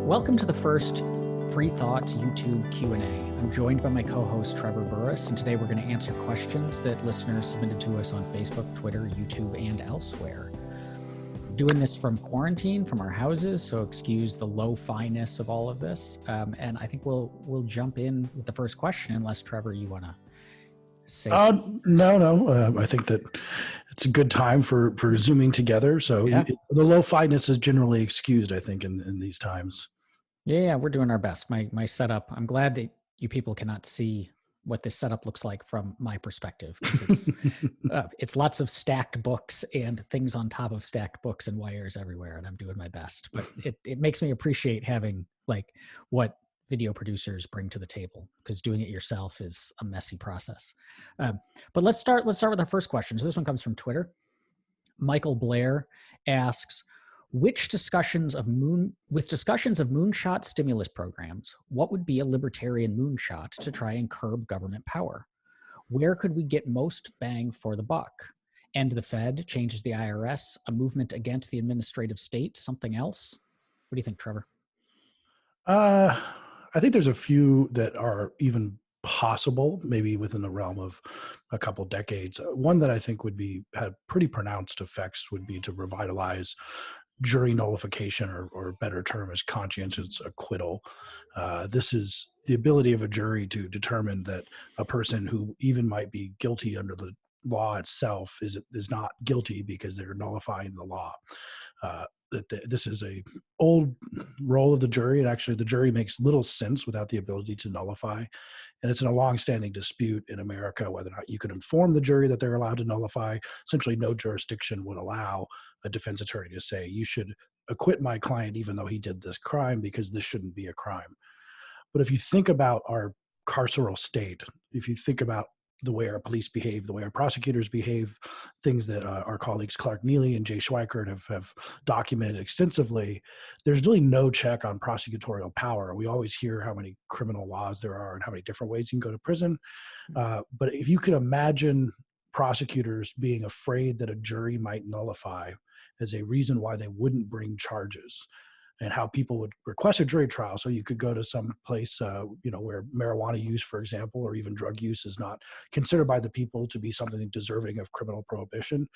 Welcome to the first Free Thoughts YouTube Q&A. I'm joined by my co-host Trevor Burrus, and today we're going to answer questions that listeners submitted to us on Facebook, Twitter, YouTube, and elsewhere. We're doing this from quarantine, from our houses, so excuse the lo-fi-ness of all of this. And I think we'll jump in with the first question, unless Trevor, you want to say something? No. I think that it's a good time for Zooming together. So Yeah. The lo-fi-ness is generally excused, I think, in these times. Yeah, we're doing our best. My setup, I'm glad that you people cannot see what this setup looks like from my perspective, because it's lots of stacked books and things on top of stacked books and wires everywhere, and I'm doing my best. But it makes me appreciate having like what video producers bring to the table, because doing it yourself is a messy process. But let's start with our first question. So this one comes from Twitter. Michael Blair asks, with discussions of moonshot stimulus programs, what would be a libertarian moonshot to try and curb government power? Where could we get most bang for the buck? End the Fed, changes the IRS, a movement against the administrative state, something else? What do you think, Trevor? I think there's a few that are even possible, maybe within the realm of a couple decades. One that I think would have pretty pronounced effects would be to revitalize jury nullification, or a better term is conscientious acquittal. This is the ability of a jury to determine that a person who even might be guilty under the law itself is not guilty because they're nullifying the law. This is a old role of the jury, and actually the jury makes little sense without the ability to nullify. And it's in a long-standing dispute in America whether or not you can inform the jury that they're allowed to nullify. Essentially, no jurisdiction would allow a defense attorney to say, you should acquit my client even though he did this crime, because this shouldn't be a crime. But if you think about our carceral state, if you think about the way our police behave, the way our prosecutors behave, things that our colleagues Clark Neely and Jay Schweikert have documented extensively, there's really no check on prosecutorial power. We always hear how many criminal laws there are and how many different ways you can go to prison. But if you could imagine prosecutors being afraid that a jury might nullify as a reason why they wouldn't bring charges, and how people would request a jury trial. So you could go to some place, where marijuana use, for example, or even drug use is not considered by the people to be something deserving of criminal prohibition.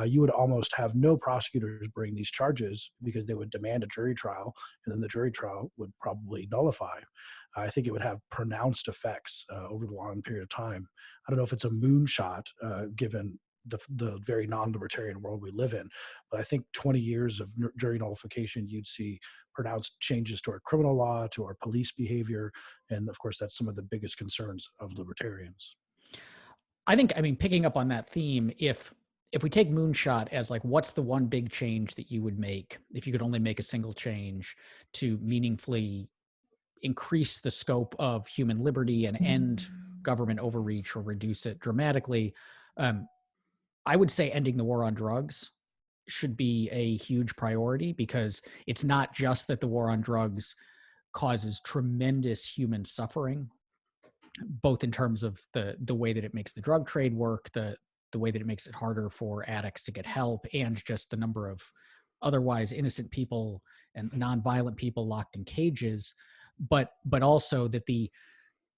You would almost have no prosecutors bring these charges because they would demand a jury trial, and then the jury trial would probably nullify. I think it would have pronounced effects over the long period of time. I don't know if it's a moonshot, given the very non-libertarian world we live in. But I think 20 years of jury nullification, you'd see pronounced changes to our criminal law, to our police behavior. And of course, that's some of the biggest concerns of libertarians. I mean, picking up on that theme, if we take moonshot as like, what's the one big change that you would make if you could only make a single change to meaningfully increase the scope of human liberty and end government overreach or reduce it dramatically, I would say ending the war on drugs should be a huge priority, because it's not just that the war on drugs causes tremendous human suffering, both in terms of the way that it makes the drug trade work, the way that it makes it harder for addicts to get help, and just the number of otherwise innocent people and nonviolent people locked in cages, but also that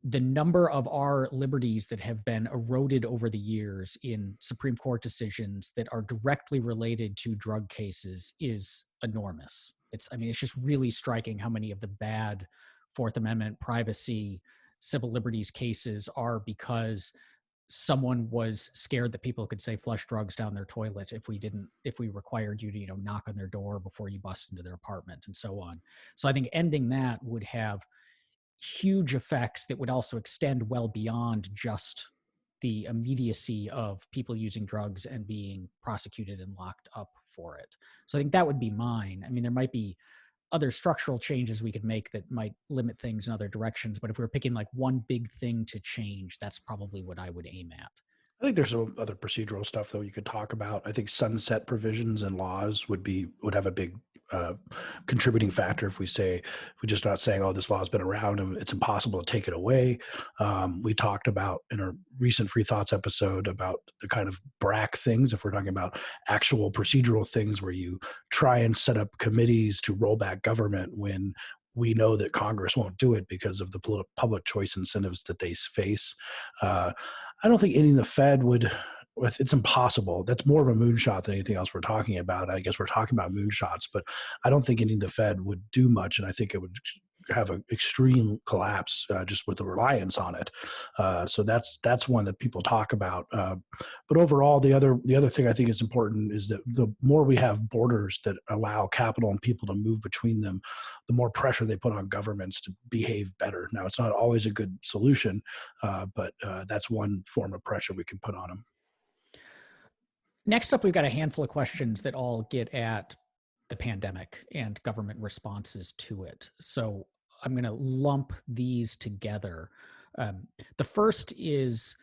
the number of our liberties that have been eroded over the years in Supreme Court decisions that are directly related to drug cases is enormous. It's just really striking how many of the bad Fourth Amendment privacy, civil liberties cases are because someone was scared that people could say flush drugs down their toilet if we required you to, knock on their door before you bust into their apartment and so on. So I think ending that would have huge effects that would also extend well beyond just the immediacy of people using drugs and being prosecuted and locked up for it. So I think that would be mine. I mean, there might be other structural changes we could make that might limit things in other directions, but if we're picking like one big thing to change, that's probably what I would aim at. I think there's some other procedural stuff that you could talk about. I think sunset provisions and laws would have a big contributing factor. If we're just not saying, oh, this law has been around and it's impossible to take it away. We talked about in a recent Free Thoughts episode about the kind of BRAC things. If we're talking about actual procedural things where you try and set up committees to roll back government when we know that Congress won't do it because of the public choice incentives that they face. I don't think ending the Fed would. It's impossible. That's more of a moonshot than anything else we're talking about. I guess we're talking about moonshots, but I don't think ending the Fed would do much, and I think it would have an extreme collapse just with the reliance on it. So that's one that people talk about. But overall, the other thing I think is important is that the more we have borders that allow capital and people to move between them, the more pressure they put on governments to behave better. Now, it's not always a good solution, but that's one form of pressure we can put on them. Next up, we've got a handful of questions that all get at the pandemic and government responses to it. So I'm going to lump these together. The first is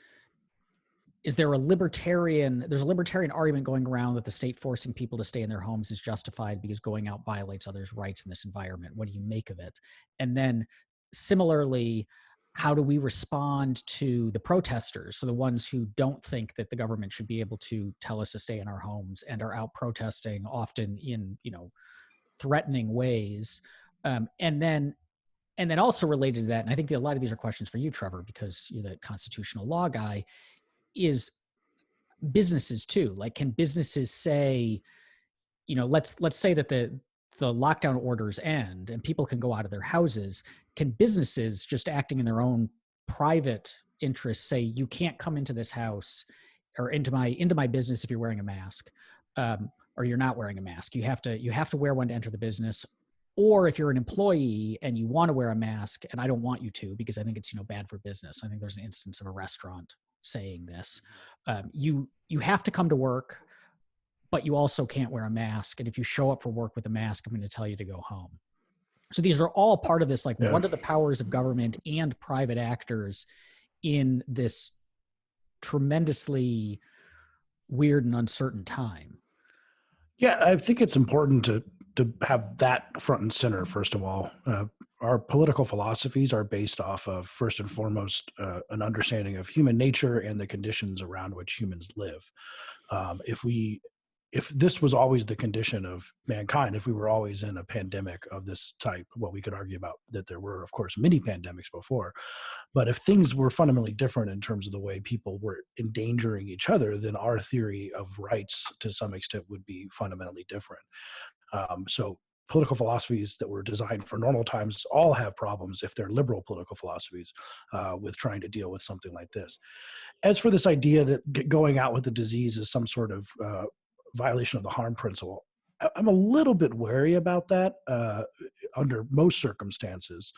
there a libertarian, there's a libertarian argument going around that the state forcing people to stay in their homes is justified because going out violates others' rights in this environment. What do you make of it? And then similarly, how do we respond to the protesters, so the ones who don't think that the government should be able to tell us to stay in our homes and are out protesting, often in threatening ways, and then also related to that, and I think that a lot of these are questions for you, Trevor, because you're the constitutional law guy, is businesses too. Like, can businesses say, let's say that the lockdown orders end and people can go out of their houses. Can businesses, just acting in their own private interests, say you can't come into this house or into my business if you're wearing a mask, or you're not wearing a mask? You have to wear one to enter the business. Or if you're an employee and you want to wear a mask, and I don't want you to because I think it's bad for business. I think there's an instance of a restaurant saying this. You have to come to work, but you also can't wear a mask. And if you show up for work with a mask, I'm going to tell you to go home. So these are all part of this, like, Yeah. what are the powers of government and private actors in this tremendously weird and uncertain time? Yeah, I think it's important to have that front and center. First of all, our political philosophies are based off of, first and foremost, an understanding of human nature and the conditions around which humans live. If this was always the condition of mankind, if we were always in a pandemic of this type, well, we could argue about that there were, of course, many pandemics before. But if things were fundamentally different in terms of the way people were endangering each other, then our theory of rights to some extent would be fundamentally different. So political philosophies that were designed for normal times all have problems if they're liberal political philosophies with trying to deal with something like this. As for this idea that going out with the disease is some sort of violation of the harm principle, I'm a little bit wary about that under most circumstances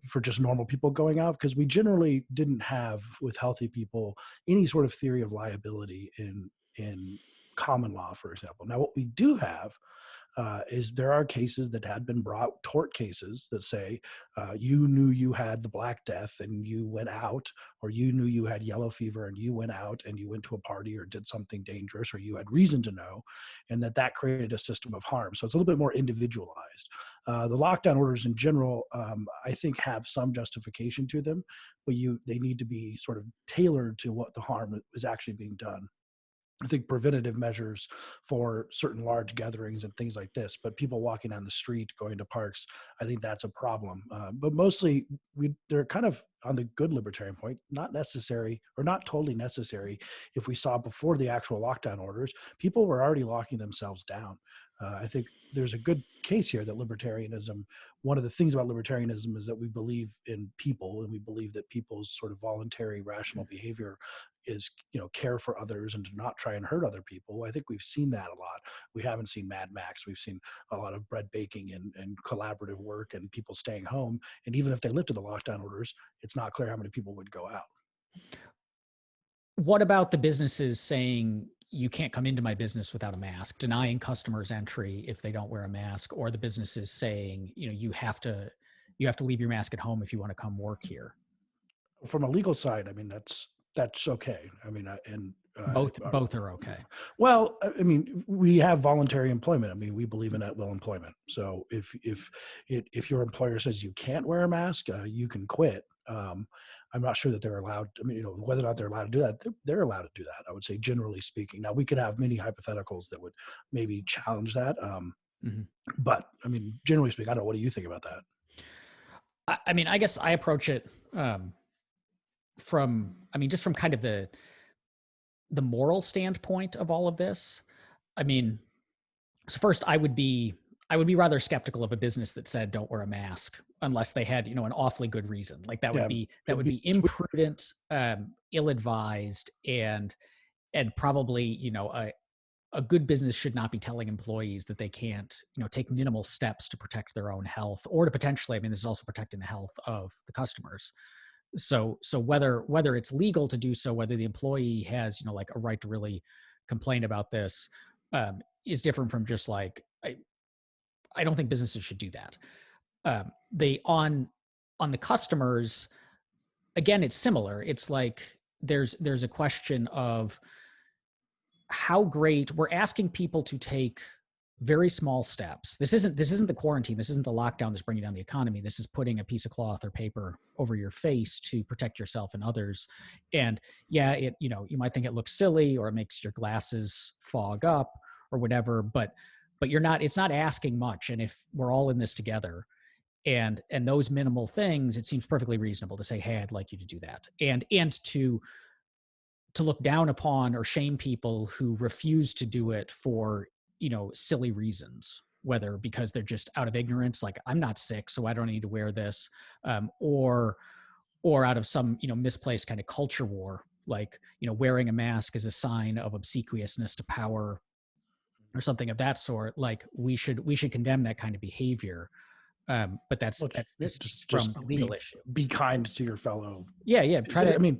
for just normal people going out, because we generally didn't have, with healthy people, any sort of theory of liability in common law, for example. Now, what we do have is there are cases that had been brought, tort cases, that say you knew you had the Black Death and you went out, or you knew you had yellow fever and you went out and you went to a party or did something dangerous, or you had reason to know, and that created a system of harm. So it's a little bit more individualized. The lockdown orders in general, I think, have some justification to them, but they need to be sort of tailored to what the harm is actually being done. I think preventative measures for certain large gatherings and things like this, but people walking on the street, going to parks, I think that's a problem. But mostly they're kind of, on the good libertarian point, not necessary, or not totally necessary. If we saw before the actual lockdown orders, people were already locking themselves down. I think there's a good case here that libertarianism, one of the things about libertarianism is that we believe in people, and we believe that people's sort of voluntary rational behavior is, care for others and to not try and hurt other people. I think we've seen that a lot. We haven't seen Mad Max. We've seen a lot of bread baking and collaborative work and people staying home. And even if they lifted the lockdown orders, it's not clear how many people would go out. What about the businesses saying you can't come into my business without a mask, denying customers entry if they don't wear a mask, or the businesses saying, you have to leave your mask at home if you want to come work here? From a legal side, I mean, that's okay. I mean, Both are okay. Well, I mean, we have voluntary employment. I mean, we believe in at-will employment. So if your employer says you can't wear a mask, you can quit. I'm not sure that they're allowed. I mean, whether or not they're allowed to do that, they're allowed to do that, I would say, generally speaking. Now, we could have many hypotheticals that would maybe challenge that. Mm-hmm. But I mean, generally speaking, I don't know. What do you think about that? I mean, I guess I approach it from, I mean, just from kind of the moral standpoint of all of this. I mean, so first I would be rather skeptical of a business that said don't wear a mask unless they had, you know, an awfully good reason. Like that Yeah, would be imprudent, ill-advised, and probably, you know, a good business should not be telling employees that they can't, you know, take minimal steps to protect their own health or to potentially, I mean, this is also protecting the health of the customers. So whether it's legal to do so, whether the employee has, you know, like a right to really complain about this, is different from just like, I don't think businesses should do that. They on the customers, again, it's similar. It's like there's a question of how great we're asking people to take very small steps. This isn't the quarantine. This isn't the lockdown that's bringing down the economy. This is putting a piece of cloth or paper over your face to protect yourself and others. And yeah, it, you know, you might think it looks silly or it makes your glasses fog up or whatever, but you're not. It's not asking much. And if we're all in this together, and those minimal things, it seems perfectly reasonable to say, hey, I'd like you to do that, and to look down upon or shame people who refuse to do it for, you know, silly reasons, whether because they're just out of ignorance, like I'm not sick so I don't need to wear this, or out of some, you know, misplaced kind of culture war, like, you know, wearing a mask is a sign of obsequiousness to power or something of that sort. Like we should condemn that kind of behavior, but well, that's yeah, distinct just from the legal issue. be kind to your fellow. Yeah, try I to. mean,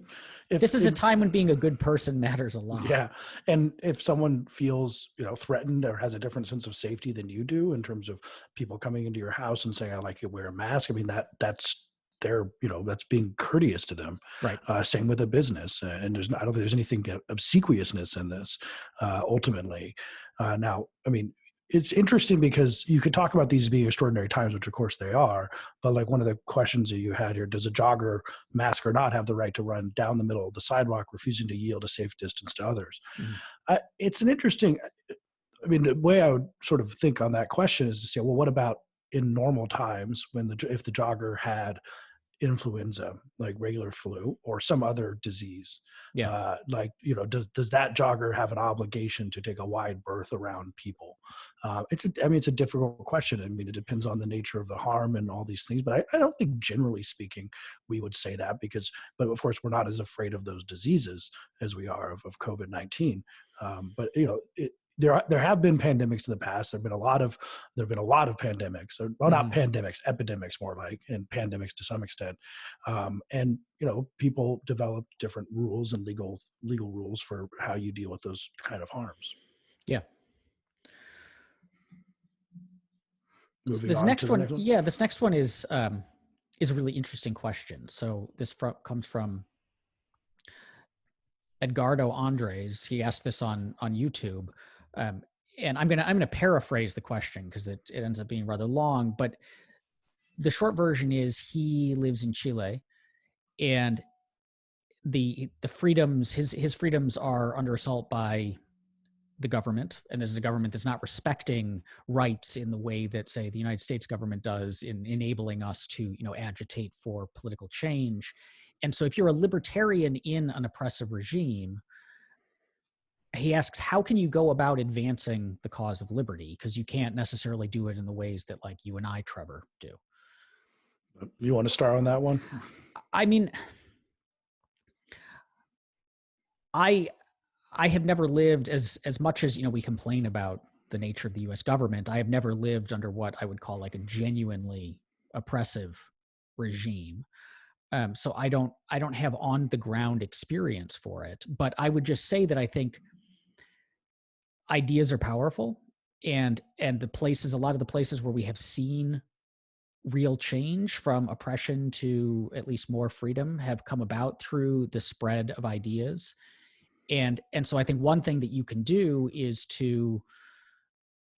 This is if a time when being a good person matters a lot. yeah, and if someone feels, you know, threatened or has a different sense of safety than you do in terms of people coming into your house and saying, "I like you to wear a mask," I mean that's their, you know, that's being courteous to them. Right. Same with a business, and I don't think there's anything obsequiousness in this. Ultimately, now, I mean, it's interesting because you could talk about these being extraordinary times, which of course they are, but like one of the questions that you had here, does a jogger, mask or not, have the right to run down the middle of the sidewalk, refusing to yield a safe distance to others? Mhm. It's an interesting, I mean, the way I would sort of think on that question is to say, well, what about in normal times when if the jogger had influenza, like regular flu or some other disease, Yeah. like, you know, does that jogger have an obligation to take a wide berth around people? I mean, it's a difficult question. I mean, it depends on the nature of the harm and all these things, but I don't think generally speaking we would say that, because, but of course we're not as afraid of those diseases as we are of COVID-19. But you know, there have been pandemics in the past. There have been a lot of pandemics, or well, not Mhm. pandemics, epidemics more like, and pandemics to some extent. And you know, people developed different rules and legal rules for how you deal with those kind of harms. Yeah. So Moving this on to next the one, next one. yeah, this next one is a really interesting question. So this comes from Edgardo Andres. He asked this on YouTube, um, and I'm gonna paraphrase the question because it ends up being rather long. But the short version is he lives in Chile, and the freedoms his freedoms are under assault by the government, and this is a government that's not respecting rights in the way that, say, the United States government does in enabling us to, you know, agitate for political change. And so if you're a libertarian in an oppressive regime, he asks, how can you go about advancing the cause of liberty? Because you can't necessarily do it in the ways that like you and I, Trevor, do. You want to start on that one? I mean, I I have never lived, as much as, you know, we complain about the nature of the US government, I have never lived under what I would call like a genuinely oppressive regime. So I don't have on the ground experience for it, but I would just say that I think ideas are powerful, and a lot of the places where we have seen real change from oppression to at least more freedom have come about through the spread of ideas. And so I think one thing that you can do is to,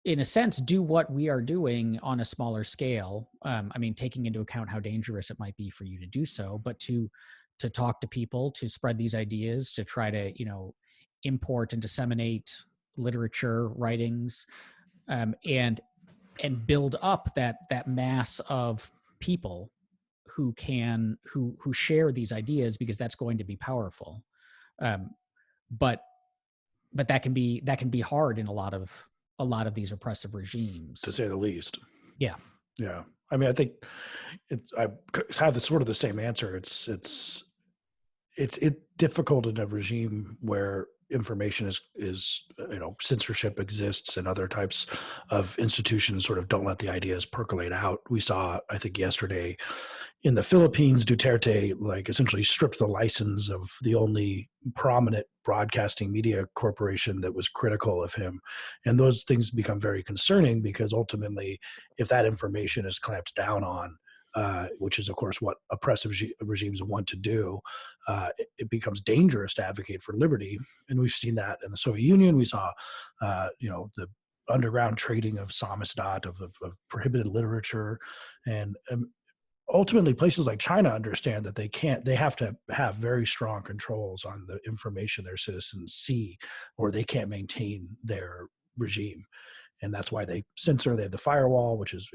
in a sense, do what we are doing on a smaller scale. I mean, taking into account how dangerous it might be for you to do so, but to talk to people, to spread these ideas, to try to, you know, import and disseminate literature, writings, and build up that mass of people who share these ideas, because that's going to be powerful. But that can be hard in a lot of these oppressive regimes, to say the least. yeah. Yeah. I mean, I think I have the sort of the same answer. It's difficult in a regime where information is censorship exists and other types of institutions sort of don't let the ideas percolate out. We saw, I think, yesterday in the Philippines, Duterte essentially stripped the license of the only prominent broadcasting media corporation that was critical of him. And those things become very concerning, because ultimately, if that information is clamped down on, which is, of course, what oppressive regimes want to do, it becomes dangerous to advocate for liberty. And we've seen that in the Soviet Union. We saw, the underground trading of samizdat, of prohibited literature. And ultimately, places like China understand that they have to have very strong controls on the information their citizens see, or they can't maintain their regime. And that's why they censor. They have the firewall, which has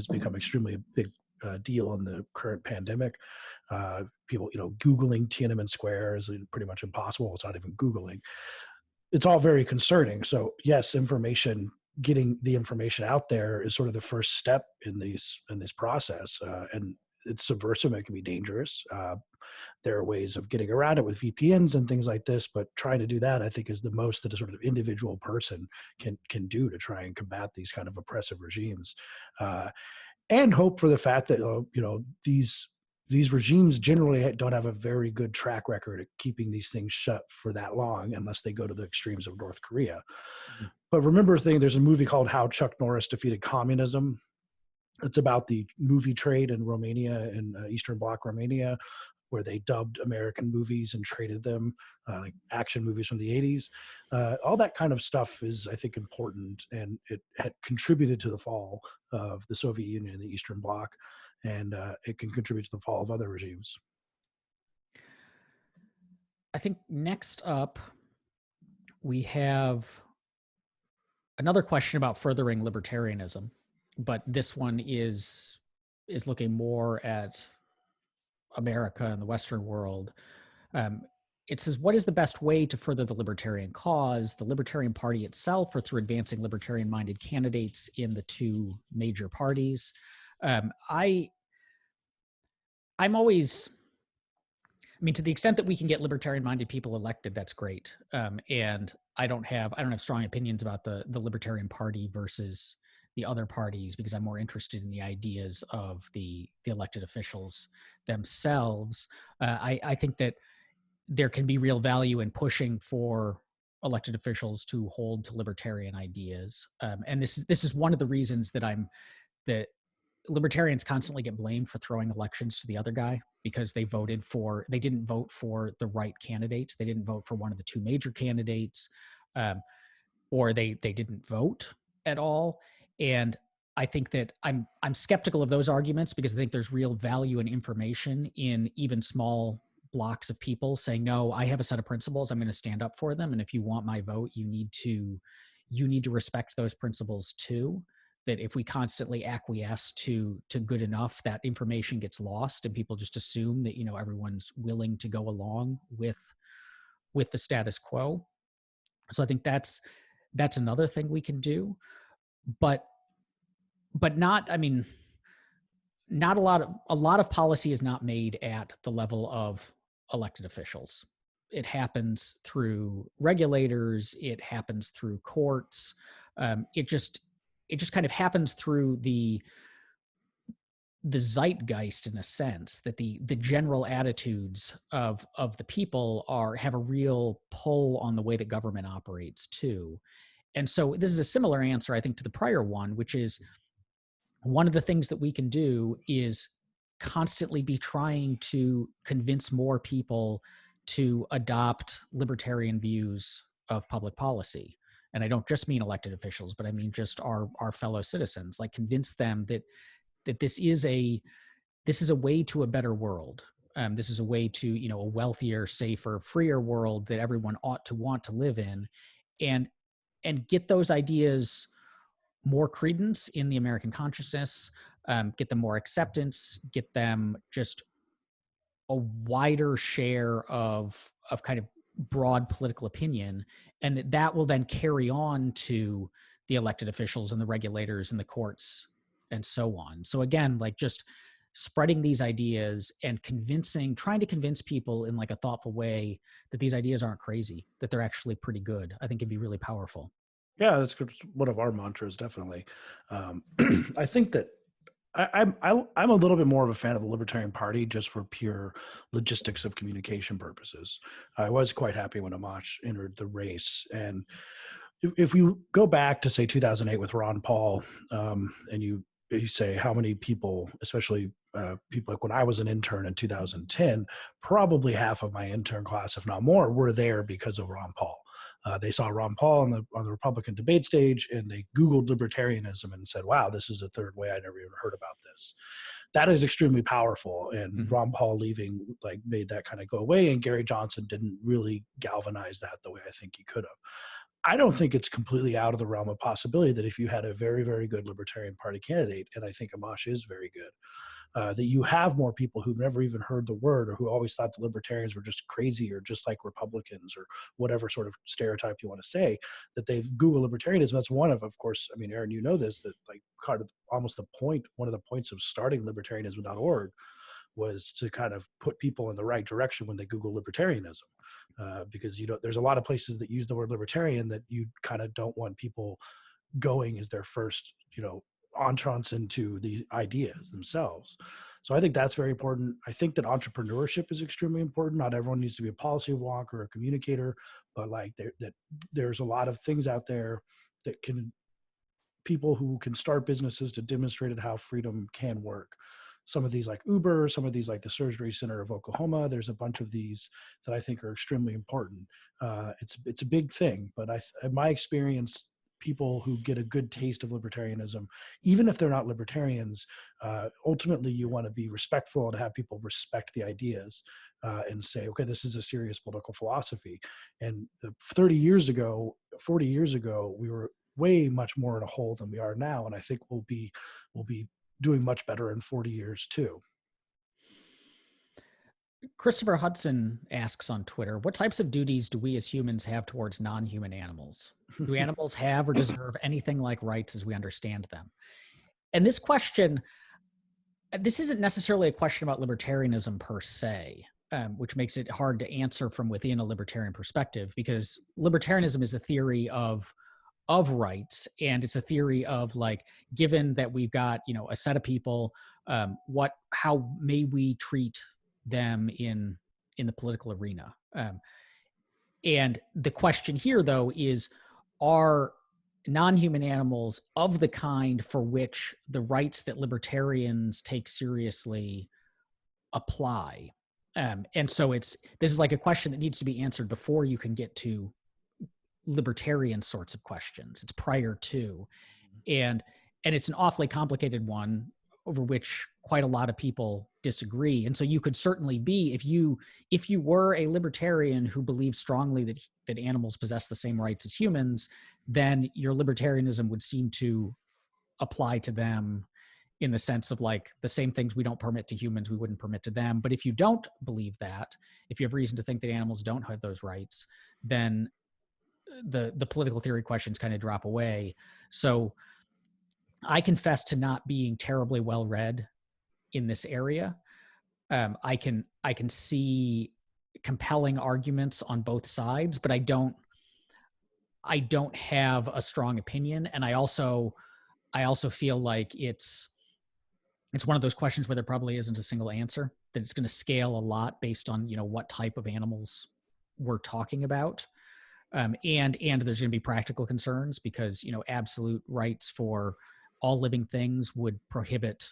become extremely a big deal in the current pandemic. People, Googling Tiananmen Square is pretty much impossible. It's not even Googling. It's all very concerning. So yes, getting the information out there is sort of the first step in this process, and it's subversive. It can be dangerous. There are ways of getting around it with VPNs and things like this, but trying to do that, I think, is the most that a sort of individual person can do to try and combat these kind of oppressive regimes, and hope for the fact that these regimes generally don't have a very good track record of keeping these things shut for that long, unless they go to the extremes of North Korea. Mm-hmm. But remember, there's a movie called How Chuck Norris Defeated Communism. It's about the movie trade in Romania and Eastern Bloc Romania, where they dubbed American movies and traded them, like action movies from the 80s. All that kind of stuff is, I think, important, and it had contributed to the fall of the Soviet Union and the Eastern Bloc, and it can contribute to the fall of other regimes. I think next up, we have another question about furthering libertarianism, but this one is looking more at America and the Western world. It says, what is the best way to further the libertarian cause, the Libertarian Party itself, or through advancing libertarian-minded candidates in the two major parties? I'm always, to the extent that we can get libertarian-minded people elected, that's great. And I don't have strong opinions about the Libertarian Party versus the other parties, because I'm more interested in the ideas of the elected officials themselves. I think that there can be real value in pushing for elected officials to hold to libertarian ideas. And this is one of the reasons that libertarians constantly get blamed for throwing elections to the other guy, because they didn't vote for the right candidate. They didn't vote for one of the two major candidates, or they didn't vote at all. And I think that I'm skeptical of those arguments, because I think there's real value in information in even small blocks of people saying, no, I have a set of principles, I'm going to stand up for them, and if you want my vote, you need to respect those principles too. That if we constantly acquiesce to good enough, that information gets lost and people just assume that everyone's willing to go along with the status quo. So I think that's another thing we can do, but not, not a lot of policy is not made at the level of elected officials. It happens through regulators. It happens through courts. It just kind of happens through the zeitgeist, in a sense, that the general attitudes of the people have a real pull on the way that government operates too. And so this is a similar answer, I think, to the prior one, which is one of the things that we can do is constantly be trying to convince more people to adopt libertarian views of public policy. And I don't just mean elected officials, but I mean just our fellow citizens, like convince them that this is a way to a better world. This is a way to, a wealthier, safer, freer world that everyone ought to want to live in, and get those ideas more credence in the American consciousness, get them more acceptance, get them just a wider share of kind of broad political opinion, and that will then carry on to the elected officials and the regulators and the courts and so on. So again, like just spreading these ideas and trying to convince people in like a thoughtful way that these ideas aren't crazy, that they're actually pretty good, I think it'd be really powerful. Yeah, that's one of our mantras, definitely. I think that I'm a little bit more of a fan of the Libertarian Party just for pure logistics of communication purposes. I was quite happy when Amash entered the race, and if you go back to say 2008 with Ron Paul, and you say how many people, especially people like when I was an intern in 2010, probably half of my intern class, if not more, were there because of Ron Paul. They saw Ron Paul on the Republican debate stage, and they Googled libertarianism and said, "Wow, this is a third way. I never even heard about this." That is extremely powerful. And Ron Paul leaving like made that kind of go away. And Gary Johnson didn't really galvanize that the way I think he could have. I don't think it's completely out of the realm of possibility that if you had a very, very good Libertarian Party candidate, and I think Amash is very good, that you have more people who've never even heard the word or who always thought the Libertarians were just crazy or just like Republicans or whatever sort of stereotype you want to say, that they've Googled libertarianism. That's one of course, I mean, Aaron, you know this, that like kind of almost one of the points of starting Libertarianism.org was to kind of put people in the right direction when they Google libertarianism. Because there's a lot of places that use the word libertarian that you kind of don't want people going as their first, entrance into the ideas themselves. So I think that's very important. I think that entrepreneurship is extremely important. Not everyone needs to be a policy wonk or a communicator, but like there's a lot of things out there that people who can start businesses to demonstrate how freedom can work. Some of these like Uber, some of these like the Surgery Center of Oklahoma. There's a bunch of these that I think are extremely important. It's a big thing, but in my experience, people who get a good taste of libertarianism, even if they're not libertarians, ultimately you want to be respectful and have people respect the ideas and say, okay, this is a serious political philosophy. And 40 years ago, we were way much more in a hole than we are now, and I think we'll be doing much better in 40 years too. Christopher Hudson asks on Twitter, what types of duties do we as humans have towards non-human animals? Do animals have or deserve anything like rights as we understand them? And this question, this isn't necessarily a question about libertarianism per se, which makes it hard to answer from within a libertarian perspective, because libertarianism is a theory of rights, and it's a theory of like, given that we've got a set of people, how may we treat them in the political arena? And the question here, though, is, are non-human animals of the kind for which the rights that libertarians take seriously apply? And so this is like a question that needs to be answered before you can get to libertarian sorts of questions. It's prior to, and it's an awfully complicated one over which quite a lot of people disagree. And so you could certainly be, if you were a libertarian who believes strongly that animals possess the same rights as humans, then your libertarianism would seem to apply to them in the sense of like, the same things we don't permit to humans, we wouldn't permit to them. But if you don't believe that, if you have reason to think that animals don't have those rights, then the political theory questions kind of drop away. So I confess to not being terribly well read in this area. I can see compelling arguments on both sides, but I don't have a strong opinion. And I also feel like it's one of those questions where there probably isn't a single answer, that it's going to scale a lot based on what type of animals we're talking about. And there's going to be practical concerns, because absolute rights for all living things would prohibit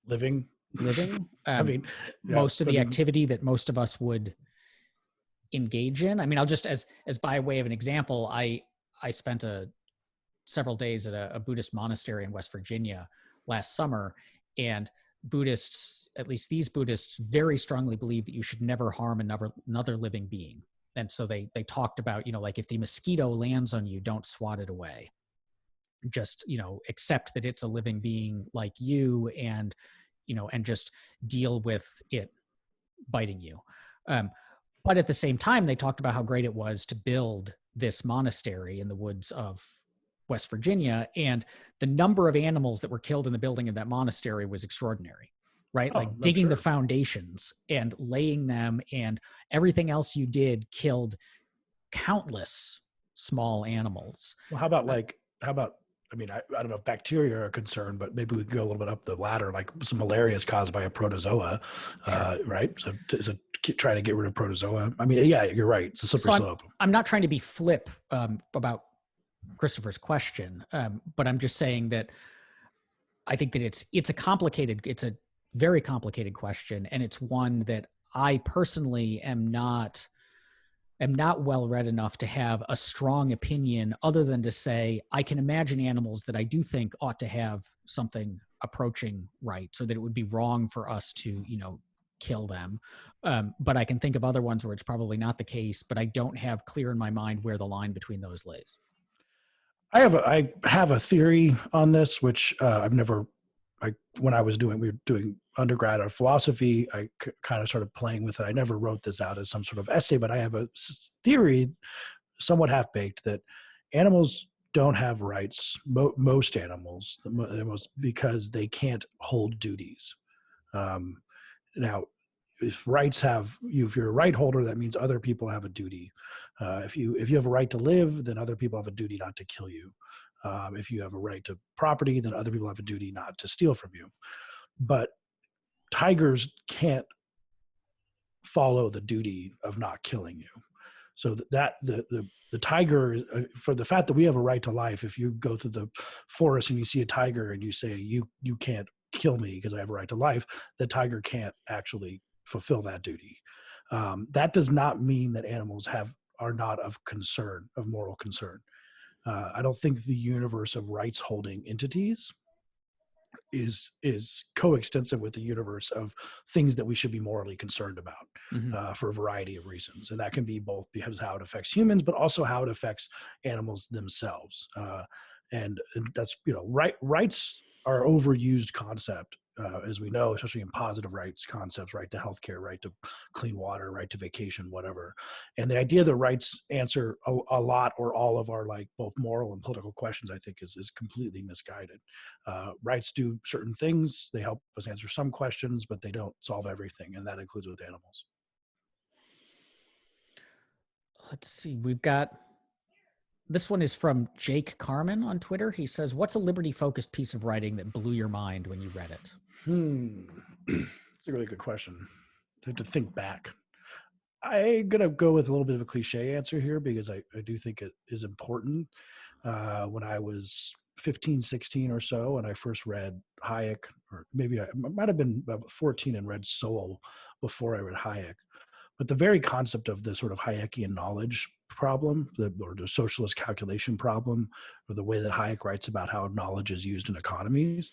living. I mean, most of the activity that most of us would engage in. I mean, I'll just as by way of an example, I spent several days at a Buddhist monastery in West Virginia last summer, and Buddhists, at least these Buddhists, very strongly believe that you should never harm another living being. And so they talked about, like, if the mosquito lands on you, don't swat it away. just, accept that it's a living being like you, and, and just deal with it biting you. But at the same time, they talked about how great it was to build this monastery in the woods of West Virginia, and the number of animals that were killed in the building of that monastery was extraordinary, right? Oh, Like I'm digging the sure. foundations and laying them, and everything else you did killed countless small animals. Well, how about, I mean, I don't know if bacteria are a concern, but maybe we could go a little bit up the ladder. Like some malaria is caused by a protozoa, Sure. right? So, try to get rid of protozoa. I mean, yeah, you're right. It's a slippery So slope. I'm not trying to be flip about Christopher's question, but I'm just saying that I think that it's a very complicated question, and it's one that I personally am not well read enough to have a strong opinion, other than to say I can imagine animals that I do think ought to have something approaching right, so that it would be wrong for us to, kill them. But I can think of other ones where it's probably not the case, but I don't have clear in my mind where the line between those lays. I have a theory on this, which I've never. When we were doing undergrad or philosophy, I kind of started playing with it. I never wrote this out as some sort of essay, but I have a theory, somewhat half baked, that animals don't have rights. Most animals, because they can't hold duties. Now, if you're a right holder, that means other people have a duty. If you have a right to live, then other people have a duty not to kill you. If you have a right to property, then other people have a duty not to steal from you. But tigers can't follow the duty of not killing you. So the tiger, for the fact that we have a right to life, if you go through the forest and you see a tiger and you say you can't kill me because I have a right to life, the tiger can't actually fulfill that duty. That does not mean that animals are not of moral concern. I don't think the universe of rights holding entities is coextensive with the universe of things that we should be morally concerned about, for a variety of reasons, and that can be both because of how it affects humans, but also how it affects animals themselves. And that's, rights are overused concept, as we know, especially in positive rights concepts, right to healthcare, right to clean water, right to vacation, whatever. And the idea that rights answer a lot or all of our both moral and political questions, I think is completely misguided. Rights do certain things. They help us answer some questions, but they don't solve everything. And that includes with animals. Let's see. This one is from Jake Carmen on Twitter. He says, "What's a liberty-focused piece of writing that blew your mind when you read it?" It's a really good question. I have to think back. I'm going to go with a little bit of a cliche answer here because I do think it is important. When I was 15, 16 or so, and I first read Hayek, or maybe I might have been about 14 and read Soul before I read Hayek. But the very concept of the sort of Hayekian knowledge problem, or the socialist calculation problem, or the way that Hayek writes about how knowledge is used in economies,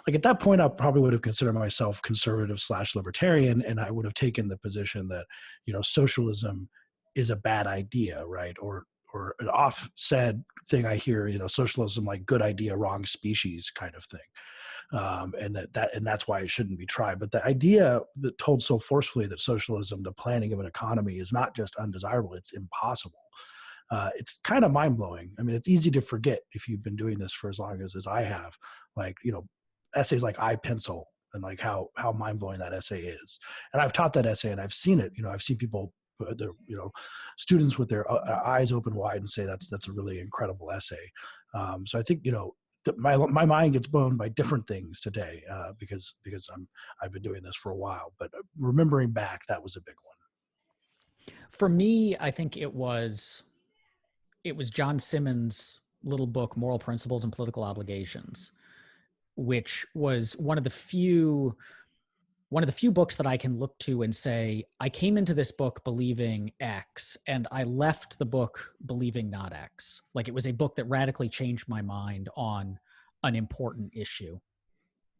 at that point, I probably would have considered myself conservative / libertarian, and I would have taken the position that, socialism is a bad idea, right? Or an oft said thing I hear, socialism, like good idea, wrong species kind of thing. And that's why it shouldn't be tried. But the idea that told so forcefully that socialism, the planning of an economy, is not just undesirable, it's impossible. It's kind of mind blowing. I mean, it's easy to forget if you've been doing this for as long as I have. Essays like I Pencil, and how mind blowing that essay is. And I've taught that essay, and I've seen it. I've seen people, students with their eyes open wide and say that's a really incredible essay. So I think my mind gets blown by different things today, because I've been doing this for a while. But remembering back, that was a big one. For me, I think it was John Simmons' little book, Moral Principles and Political Obligations, which was one of the few books that I can look to and say, I came into this book believing X, and I left the book believing not X. Like, it was a book that radically changed my mind on an important issue.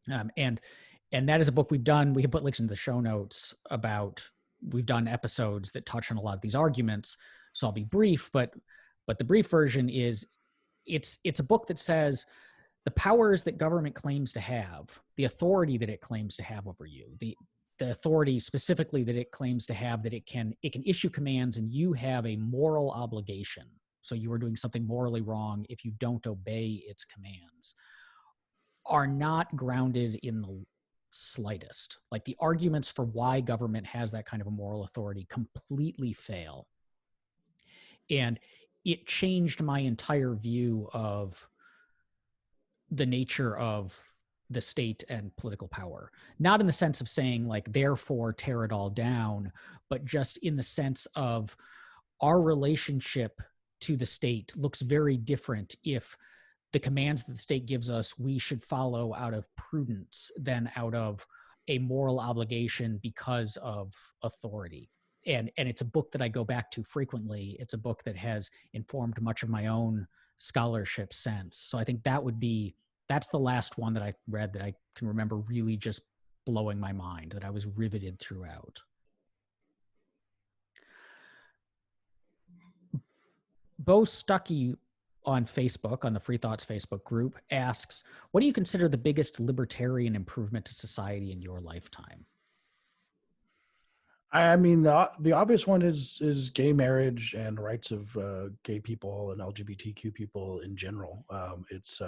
And that is a book we've done. We can put links in the show notes we've done episodes that touch on a lot of these arguments. So I'll be brief, but the brief version is, it's a book that says the powers that government claims to have, the authority that it claims to have over you, the authority specifically that it claims to have, that it can issue commands, and you have a moral obligation. So you are doing something morally wrong if you don't obey its commands, are not grounded in the slightest. Like, the arguments for why government has that kind of a moral authority completely fail. And it changed my entire view of the nature of the state and political power. Not in the sense of saying, like, therefore tear it all down, but just in the sense of our relationship to the state looks very different if the commands that the state gives us we should follow out of prudence than out of a moral obligation because of authority. And it's a book that I go back to frequently. It's a book that has informed much of my own scholarship since. So I think that's the last one that I read that I can remember really just blowing my mind, that I was riveted throughout. Bo Stuckey on Facebook, on the Free Thoughts Facebook group, asks, what do you consider the biggest libertarian improvement to society in your lifetime? I mean, the obvious one is gay marriage and rights of gay people and LGBTQ people in general. It's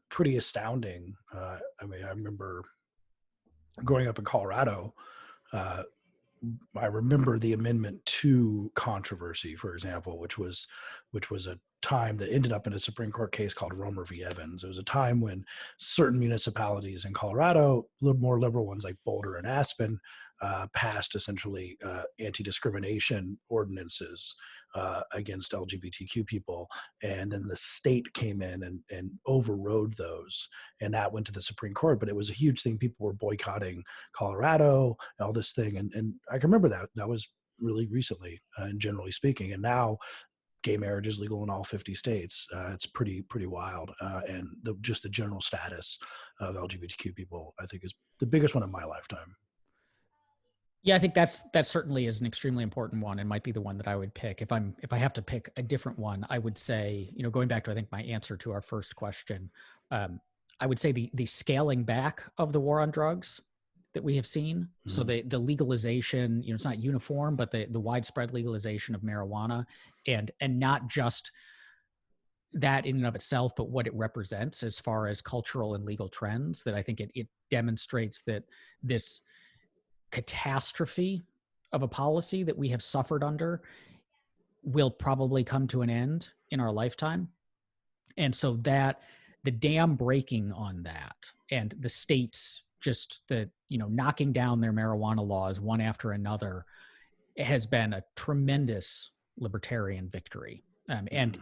pretty astounding. I mean, I remember growing up in Colorado. I remember the Amendment 2 controversy, for example, which was a time that ended up in a Supreme Court case called Romer v. Evans. It was a time when certain municipalities in Colorado, a little more liberal ones like Boulder and Aspen, passed essentially anti-discrimination ordinances against LGBTQ people. And then the state came in and overrode those. And that went to the Supreme Court. But it was a huge thing. People were boycotting Colorado, all this thing. And I can remember that was really recently, and generally speaking. And now gay marriage is legal in all 50 states. It's pretty wild. And just the general status of LGBTQ people, I think, is the biggest one in my lifetime. Yeah, I think that certainly is an extremely important one, and might be the one that I would pick. If I have to pick a different one, I would say, going back to, I think, my answer to our first question, I would say the scaling back of the war on drugs that we have seen. Mm-hmm. So the legalization, it's not uniform, but the widespread legalization of marijuana, and not just that in and of itself, but what it represents as far as cultural and legal trends, that I think it demonstrates that this catastrophe of a policy that we have suffered under will probably come to an end in our lifetime. And so that the dam breaking on that, and the states just knocking down their marijuana laws one after another, has been a tremendous libertarian victory, and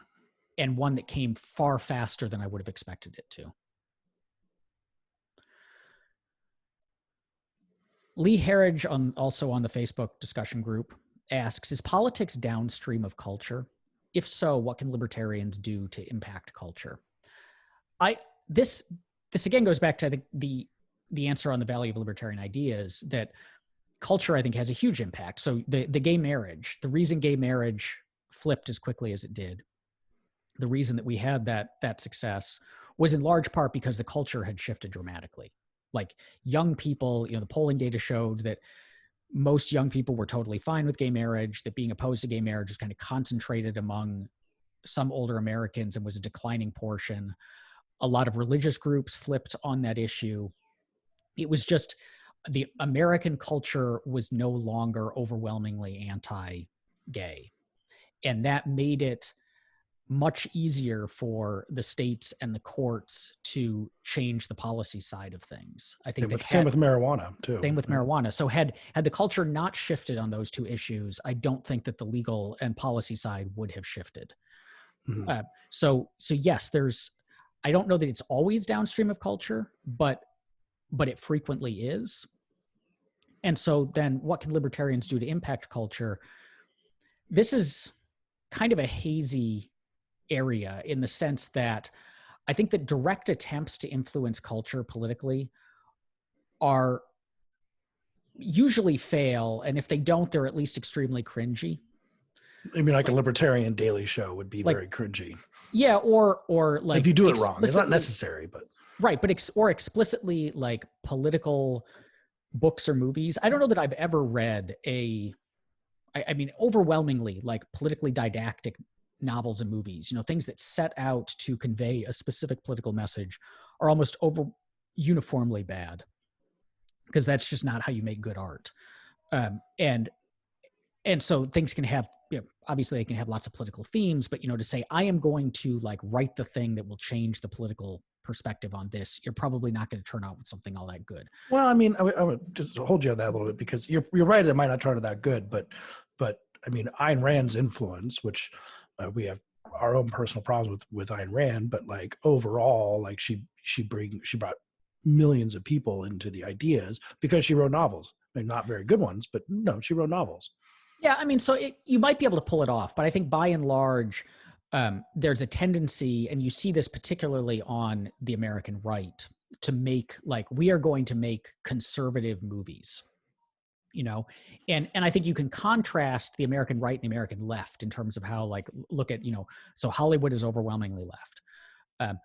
one that came far faster than I would have expected it to. Lee Harridge, also on the Facebook discussion group, asks, is politics downstream of culture? If so, what can libertarians do to impact culture? This again goes back to, I think, the answer on the value of libertarian ideas, that culture, I think, has a huge impact. So the gay marriage, the reason gay marriage flipped as quickly as it did, the reason that we had that success, was in large part because the culture had shifted dramatically. Like, young people, the polling data showed that most young people were totally fine with gay marriage, that being opposed to gay marriage was kind of concentrated among some older Americans and was a declining portion. A lot of religious groups flipped on that issue. It was just, the American culture was no longer overwhelmingly anti-gay. And that made it much easier for the states and the courts to change the policy side of things. I think same with marijuana too. Same with marijuana. So had the culture not shifted on those two issues, I don't think that the legal and policy side would have shifted. Mm-hmm. So yes, I don't know that it's always downstream of culture, but it frequently is. And so then what can libertarians do to impact culture? This is kind of a hazy area, in the sense that I think that direct attempts to influence culture politically are usually fail. And if they don't, they're at least extremely cringy. I mean, like a libertarian daily show would be very cringy. Yeah, or If like you do it wrong, it's not explicitly, necessary, but right, but or explicitly like political books or movies. I don't know that I've ever read I mean, overwhelmingly like politically didactic novels and movies, things that set out to convey a specific political message are almost over uniformly bad, because that's just not how you make good art. Um, and and so things can have, obviously they can have lots of political themes, but to say I am going to like write the thing that will change the political perspective on this, you're probably not going to turn out with something all that good. well, I mean, I would just hold you on that a little bit, because you're right. It might not turn out that good, but I mean, Ayn Rand's influence, which we have our own personal problems with Ayn Rand, but like overall, like she brought millions of people into the ideas because she wrote novels. I mean, not very good ones, but no, she wrote novels. Yeah, I mean, so you might be able to pull it off, but I think by and large, there's a tendency, and you see this particularly on the American right, to make like we are going to make conservative movies, and I think you can contrast the American right and the American left in terms of how like look at so Hollywood is overwhelmingly left, um,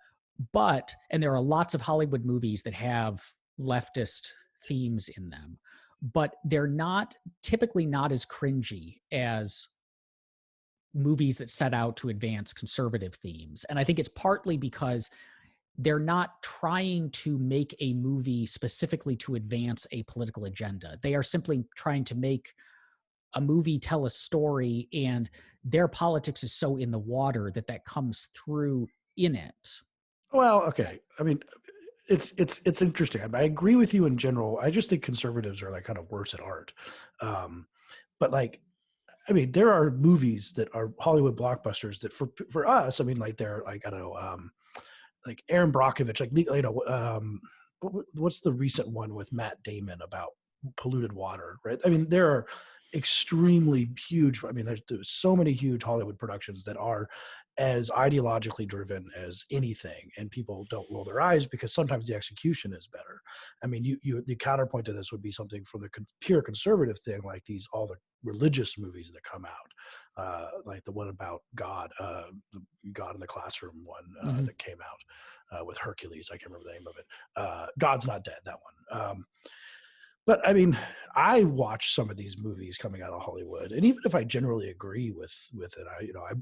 and there are lots of Hollywood movies that have leftist themes in them, but they're not typically not as cringy as movies that set out to advance conservative themes. And I think it's partly because they're not trying to make a movie specifically to advance a political agenda. They are simply trying to make a movie tell a story, and their politics is so in the water that comes through in it. Well, okay. I mean, it's interesting. I agree with you in general. I just think conservatives are like kind of worse at art. Um, but like, I mean, there are movies that are Hollywood blockbusters that for us, I mean, like they're like, I don't know, like Aaron Brockovich, like what's the recent one with Matt Damon about polluted water, right? I mean, there are extremely huge. I mean, there's so many huge Hollywood productions that are as ideologically driven as anything, and people don't roll their eyes because sometimes the execution is better. I mean, the counterpoint to this would be something from the pure conservative thing, like all the religious movies that come out, like the one about God, the God in the Classroom one that came out with Hercules. I can't remember the name of it. God's Not Dead, that one. But I mean, I watch some of these movies coming out of Hollywood, and even if I generally agree with it,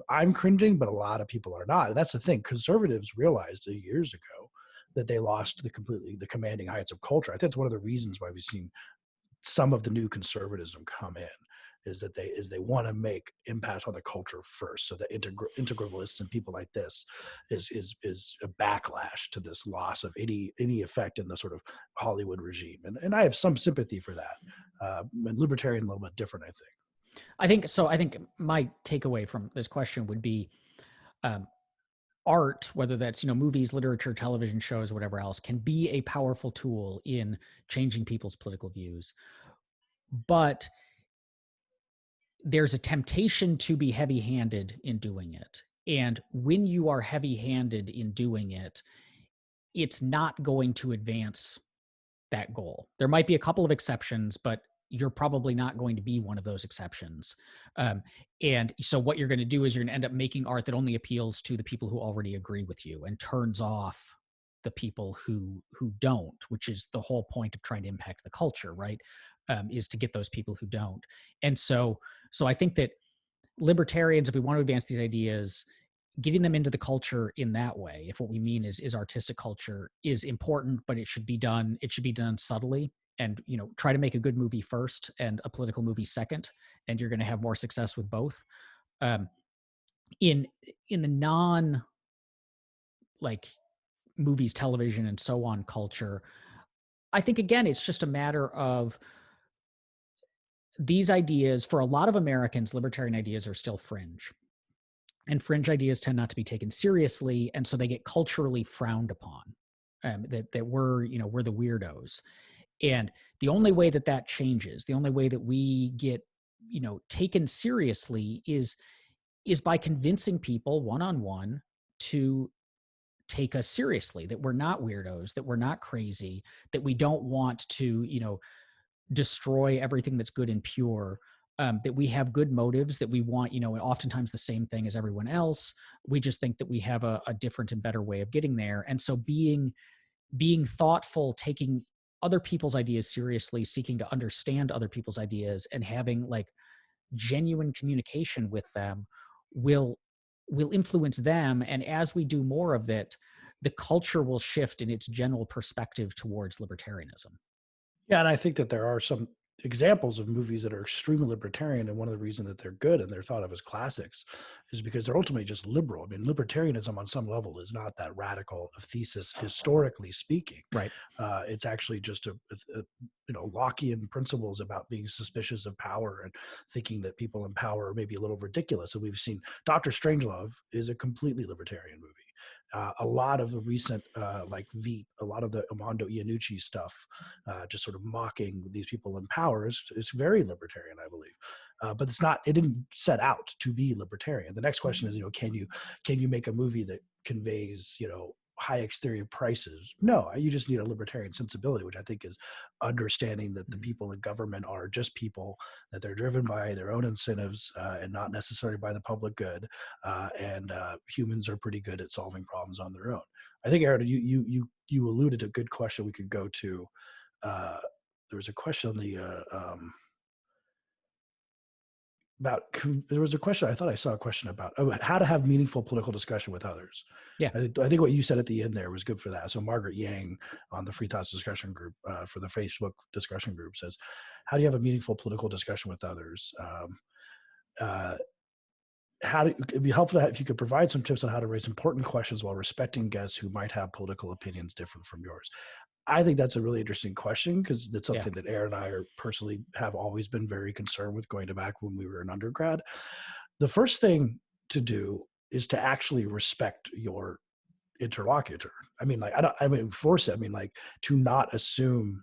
I'm cringing, but a lot of people are not. And that's the thing. Conservatives realized years ago that they lost the commanding heights of culture. I think that's one of the reasons why we've seen some of the new conservatism come in, is that they want to make impact on the culture first. So the integralists and people like this is a backlash to this loss of any effect in the sort of Hollywood regime, and I have some sympathy for that. And libertarian a little bit different, I think. I think so. I think my takeaway from this question would be, um, art, whether that's movies, literature, television shows, whatever else, can be a powerful tool in changing people's political views, but there's a temptation to be heavy-handed in doing it. And when you are heavy-handed in doing it, it's not going to advance that goal. There might be a couple of exceptions, but you're probably not going to be one of those exceptions. And so what you're going to do is you're going to end up making art that only appeals to the people who already agree with you and turns off the people who don't, which is the whole point of trying to impact the culture, right? Is to get those people who don't. And so I think that libertarians, if we want to advance these ideas, getting them into the culture in that way, if what we mean is artistic culture, is important, but it should be done subtly, and try to make a good movie first and a political movie second, and you're going to have more success with both. um, in the non, like, movies, television, and so on culture, I think again it's just a matter of these ideas. For a lot of Americans, libertarian ideas are still fringe, and fringe ideas tend not to be taken seriously, and so they get culturally frowned upon. That we're the weirdos, and the only way that changes, the only way that we get taken seriously, is by convincing people one on one to take us seriously, that we're not weirdos, that we're not crazy, that we don't want to destroy everything that's good and pure. that we have good motives, that we want, oftentimes the same thing as everyone else. We just think that we have a different and better way of getting there. And so being thoughtful, taking other people's ideas seriously, seeking to understand other people's ideas, and having like genuine communication with them will influence them. And as we do more of it, the culture will shift in its general perspective towards libertarianism. Yeah, and I think that there are some examples of movies that are extremely libertarian, and one of the reasons that they're good and they're thought of as classics is because they're ultimately just liberal. I mean, libertarianism on some level is not that radical of thesis, historically speaking. Right. It's actually just Lockean principles about being suspicious of power and thinking that people in power are maybe a little ridiculous. And we've seen Dr. Strangelove is a completely libertarian movie. A lot of the recent, like Veep, a lot of the Armando Iannucci stuff, just sort of mocking these people in power is very libertarian, I believe. But it's not. It didn't set out to be libertarian. The next question is, can you make a movie that conveys, Hayek's theory of prices? No, you just need a libertarian sensibility, which I think is understanding that the people in government are just people, that they're driven by their own incentives and not necessarily by the public good, and humans are pretty good at solving problems on their own. I think, Aaron, you alluded to a good question we could go to. There was a question on the there was a question. I thought I saw a question about how to have meaningful political discussion with others. Yeah. I think what you said at the end there was good for that. So Margaret Yang on the Free Thoughts discussion group for the Facebook discussion group says, how do you have a meaningful political discussion with others? It'd be helpful if you could provide some tips on how to raise important questions while respecting guests who might have political opinions different from yours. I think that's a really interesting question because it's something that Aaron and I personally have always been very concerned with going back when we were in undergrad. The first thing to do is to actually respect your interlocutor. I mean, force it. I mean, like, to not assume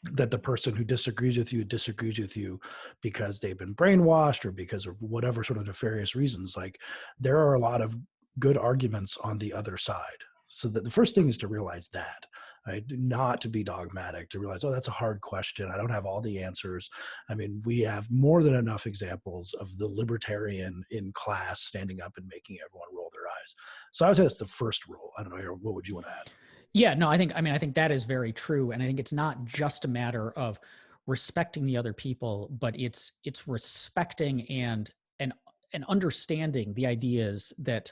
that the person who disagrees with you because they've been brainwashed or because of whatever sort of nefarious reasons. Like, there are a lot of good arguments on the other side. So that the first thing is to realize that, right? Not to be dogmatic, to realize, oh, that's a hard question. I don't have all the answers. I mean, we have more than enough examples of the libertarian in class standing up and making everyone roll their eyes. So I would say that's the first rule. I don't know, Aaron, what would you want to add? Yeah, no, I think that is very true. And I think it's not just a matter of respecting the other people, but it's respecting and understanding the ideas that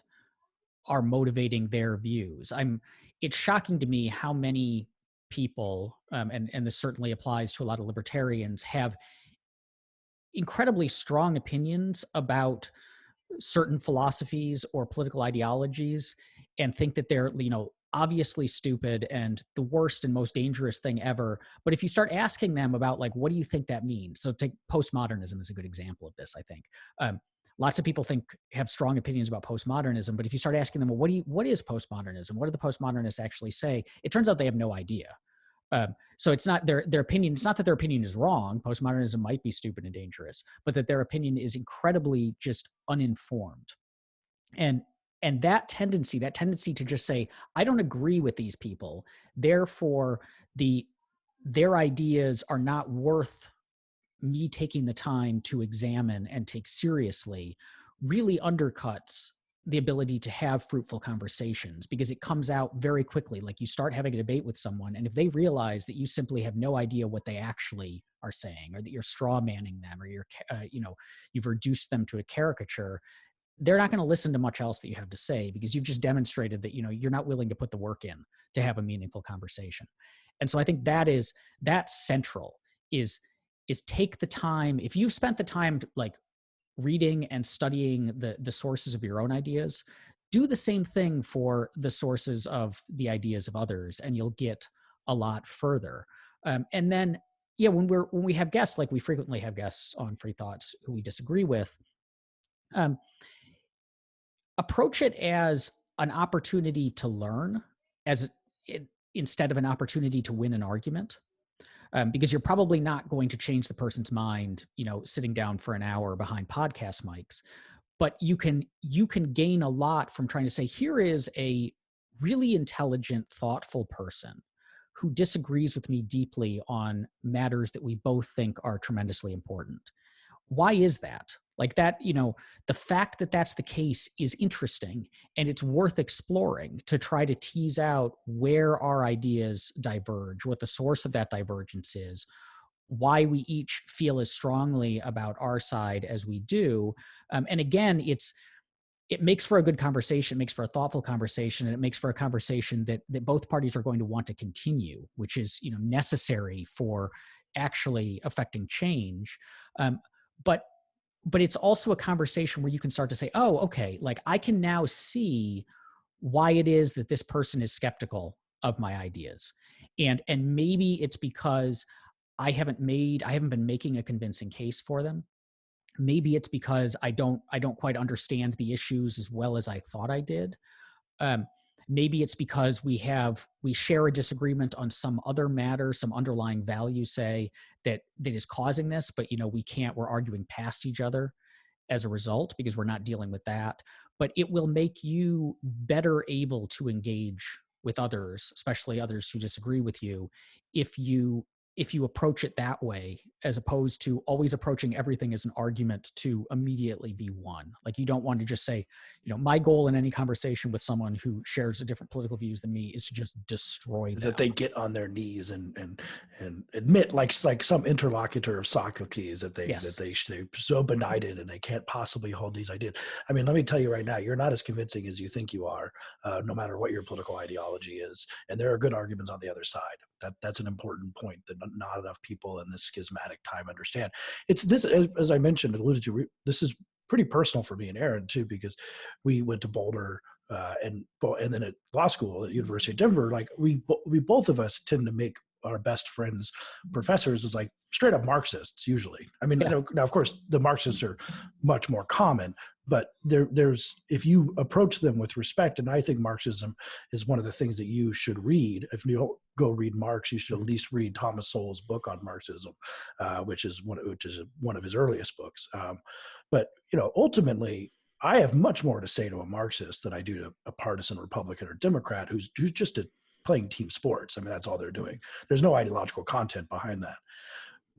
are motivating their views. It's shocking to me how many people, and this certainly applies to a lot of libertarians, have incredibly strong opinions about certain philosophies or political ideologies and think that they're, obviously stupid and the worst and most dangerous thing ever. But if you start asking them about, like, what do you think that means? So take postmodernism as a good example of this, I think. Lots of people have strong opinions about postmodernism, but if you start asking them, well, what is postmodernism? What do the postmodernists actually say? It turns out they have no idea. So it's not their opinion. It's not that their opinion is wrong. Postmodernism might be stupid and dangerous, but that their opinion is incredibly just uninformed. And that tendency to just say, I don't agree with these people, therefore their ideas are not worth me taking the time to examine and take seriously, really undercuts the ability to have fruitful conversations, because it comes out very quickly. Like, you start having a debate with someone, and if they realize that you simply have no idea what they actually are saying, or that you're straw manning them, or you've reduced them to a caricature, they're not going to listen to much else that you have to say, because you've just demonstrated that, you're not willing to put the work in to have a meaningful conversation. And so I think that's central, is take the time. If you've spent the time to, like, reading and studying the sources of your own ideas, do the same thing for the sources of the ideas of others, and you'll get a lot further. And then, when we have guests, like we frequently have guests on Free Thoughts who we disagree with, approach it as an opportunity to learn, instead of an opportunity to win an argument. Because you're probably not going to change the person's mind, sitting down for an hour behind podcast mics. But you can gain a lot from trying to say, here is a really intelligent, thoughtful person who disagrees with me deeply on matters that we both think are tremendously important. why is that? Like that, the fact that that's the case is interesting, and it's worth exploring to try to tease out where our ideas diverge, what the source of that divergence is, why we each feel as strongly about our side as we do. And again, it makes for a good conversation, it makes for a thoughtful conversation, and it makes for a conversation that both parties are going to want to continue, which is necessary for actually affecting change. But but it's also a conversation where you can start to say, oh, okay, like I can now see why it is that this person is skeptical of my ideas. And maybe it's because I haven't been making a convincing case for them. Maybe it's because I don't quite understand the issues as well as I thought I did. Um, Maybe it's because we share a disagreement on some other matter, some underlying value, say, that is causing this, but we're arguing past each other as a result because we're not dealing with that. But it will make you better able to engage with others, especially others who disagree with you, if you approach it that way, as opposed to always approaching everything as an argument to immediately be won. Like, you don't want to just say, my goal in any conversation with someone who shares a different political views than me is to just destroy Is them. that they get on their knees and admit, like some interlocutor of Socrates, that Yes. they're so benighted and they can't possibly hold these ideas. I mean, let me tell you right now, you're not as convincing as you think you are, no matter what your political ideology is. And there are good arguments on the other side. That's an important point that not enough people in this schismatic time understand. It's this, as I mentioned and alluded to, this is pretty personal for me and Aaron too, because we went to Boulder and then at law school at University of Denver. Like we both of us tend to make our best friends professors as like straight up Marxists usually. I mean, Yeah. now of course the Marxists are much more common, but there's if you approach them with respect, and I think Marxism is one of the things that you should read. If you don't go read Marx, you should at least read Thomas Sowell's book on Marxism, which is one of his earliest books. But ultimately, I have much more to say to a Marxist than I do to a partisan Republican or Democrat who's just playing team sports. I mean, that's all they're doing. There's no ideological content behind that.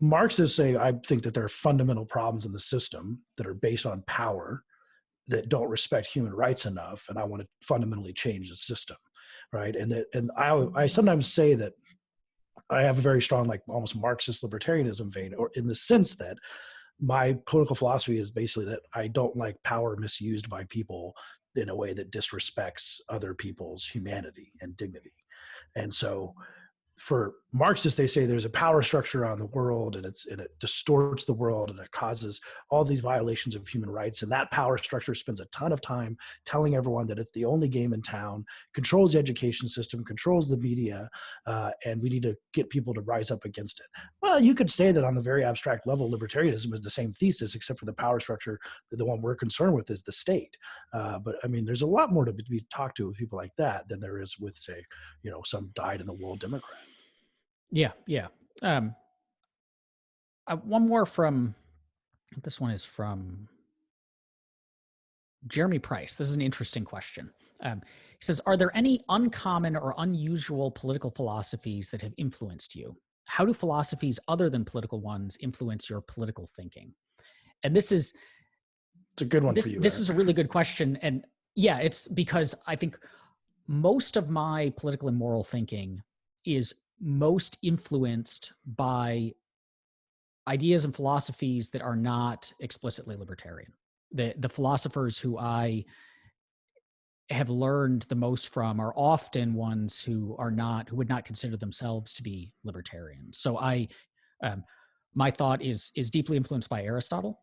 Marxists say, I think that there are fundamental problems in the system that are based on power that don't respect human rights enough, and I want to fundamentally change the system, right? I sometimes say that I have a very strong, like almost Marxist libertarianism vein, or in the sense that my political philosophy is basically that I don't like power misused by people in a way that disrespects other people's humanity and dignity. And so for Marxists, they say there's a power structure on the world, and it distorts the world, and it causes all these violations of human rights. And that power structure spends a ton of time telling everyone that it's the only game in town, controls the education system, controls the media, and we need to get people to rise up against it. Well, you could say that on the very abstract level, libertarianism is the same thesis, except for the power structure. The one we're concerned with is the state. But I mean, there's a lot more to be talked to with people like that than there is with, say, some dyed-in-the-wool Democrat. Yeah. Yeah. um One more from, this one is from Jeremy Price. This is an interesting question. He says, are there any uncommon or unusual political philosophies that have influenced you? How do philosophies other than political ones influence your political thinking? And It's a good one for you, this Eric. is a really good question. And yeah, it's because I think most of my political and moral thinking is most influenced by ideas and philosophies that are not explicitly libertarian. The philosophers who I have learned the most from are often ones who would not consider themselves to be libertarians. So um, my thought is deeply influenced by Aristotle.